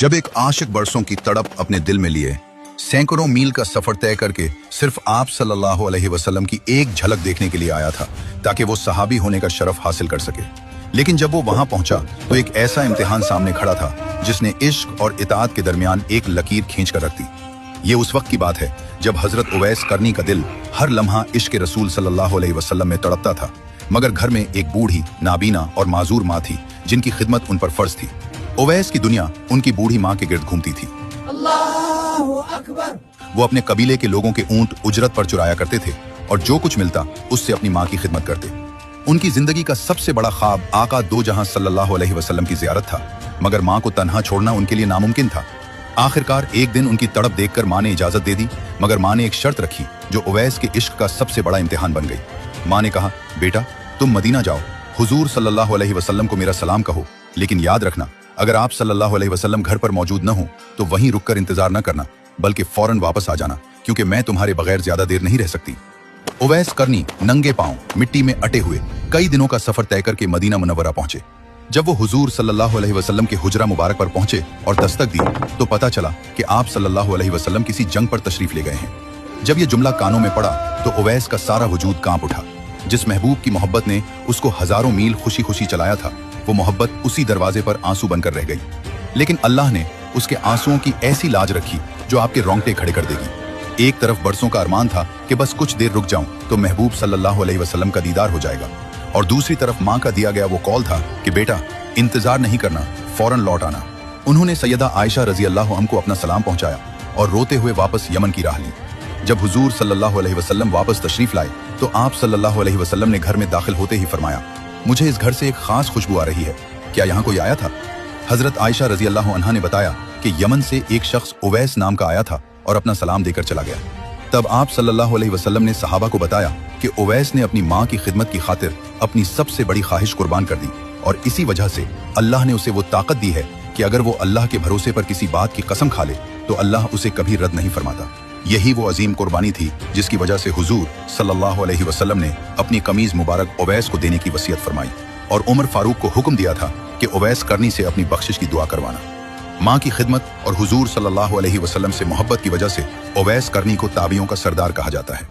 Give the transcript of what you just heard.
जब एक आशिक बरसों की तड़प अपने दिल में लिए सैकड़ों मील का सफर तय करके सिर्फ आप सल्लल्लाहु अलैहि वसल्लम की एक झलक देखने के लिए आया था ताकि वो सहाबी होने का शरफ हासिल कर सके, लेकिन जब वो वहां पहुंचा तो एक ऐसा इम्तिहान सामने खड़ा था जिसने इश्क और इताअत के दरमियान एक लकीर खींच कर रख दी। ये उस वक्त की बात है जब हजरत उवैस करनी का दिल हर लम्हा इश्क रसूल सल्लल्लाहु अलैहि वसल्लम में तड़पता था, मगर घर में एक बूढ़ी, नाबीना और माजूर माँ थी जिनकी खिदमत उन पर फर्ज थी। उवैस की दुनिया उनकी बूढ़ी माँ के गिर्द घूमती थी। अल्लाहु अकबर। वो अपने कबीले के लोगों के ऊंट उजरत पर चुराया करते थे और जो कुछ मिलता उससे अपनी माँ की खिदमत करते। उनकी जिंदगी का सबसे बड़ा ख्वाब आका दो जहां सल्लल्लाहु अलैहि वसल्लम की ज़ियारत था, मगर माँ को तन्हा छोड़ना उनके लिए नामुमकिन था। आखिरकार एक दिन उनकी तड़प देखकर माँ ने इजाजत दे दी, मगर माँ ने एक शर्त रखी जो उवैस के इश्क का सबसे बड़ा इम्तिहान बन गई। माँ ने कहा, बेटा तुम मदीना जाओ, हुजूर सल्लल्लाहु अलैहि वसल्लम को मेरा सलाम कहो, लेकिन याद रखना अगर आप सल्लल्लाहु अलैहि वसल्लम घर पर मौजूद न हो तो वहीं रुककर इंतजार न करना, बल्कि फौरन वापस आ जाना, क्योंकि मैं तुम्हारे बगैर ज्यादा देर नहीं रह सकती। उवैस करनी नंगे पांव मिट्टी में अटे हुए कई दिनों का सफर तय करके मदीना मुनव्वरा पहुंचे। जब वो हुजूर सल्लल्लाहु अलैहि वसल्लम के हुजरा मुबारक पर पहुंचे और दस्तक दी तो पता चला कि आप सल्लल्लाहु अलैहि वसल्लम किसी जंग पर तशरीफ ले गए हैं। जब ये जुमला कानों में पड़ा तो उवैस का सारा वजूद कांप उठा। जिस महबूब की मोहब्बत ने उसको हजारों मील खुशी खुशी चलाया था, वो मोहब्बत उसी दरवाजे पर आंसू बनकर रह गई। लेकिन अल्लाह ने उसके आंसुओं की ऐसी लाज रखी जो आपके रोंगटे खड़े कर देगी। एक तरफ बरसों का अरमान था कि बस कुछ देर रुक जाऊं तो महबूब सल्लल्लाहु अलैहि वसल्लम का दीदार हो जाएगा, और दूसरी तरफ माँ का दिया गया वो कौल था कि बेटा इंतजार नहीं करना, फौरन लौट आना। उन्होंने सैयदा आयशा रजी अल्लाह अन्हा को अपना सलाम पहुंचाया और रोते हुए वापस यमन की राह ली। जब हुजूर सल्लल्लाहु अलैहि वसल्लम वापस तशरीफ लाए तो आप सल्लल्लाहु अलैहि वसल्लम ने घर में दाखिल होते ही फरमाया, मुझे इस घर से एक खास खुशबू आ रही है, क्या यहाँ कोई आया था? हजरत आयशा रजी अल्लाह अन्हा ने बताया कि यमन से एक शख्स उवैस नाम का आया था और अपना सलाम देकर चला गया। तब आप सल्लल्लाहु अलैहि वसल्लम ने सहाबा को बताया कि उवैस ने अपनी माँ की खिदमत की खातिर अपनी सबसे बड़ी ख्वाहिश कुर्बान कर दी, और इसी वजह से अल्लाह ने उसे वो ताकत दी है कि अगर वो अल्लाह के भरोसे पर किसी बात की कसम खा ले तो अल्लाह उसे कभी रद्द नहीं फरमाता। यही वो अजीम कुर्बानी थी जिसकी वजह से हुजूर सल्लल्लाहु अलैहि वसल्लम ने अपनी कमीज मुबारक उवैस को देने की वसीयत फरमाई और उमर फारूक को हुक्म दिया था कि उवैस करनी से अपनी बख्शिश की दुआ करवाना। माँ की खिदमत और हुजूर सल्लल्लाहु अलैहि वसल्लम से मोहब्बत की वजह से उवैस करनी को ताबियों का सरदार कहा जाता है।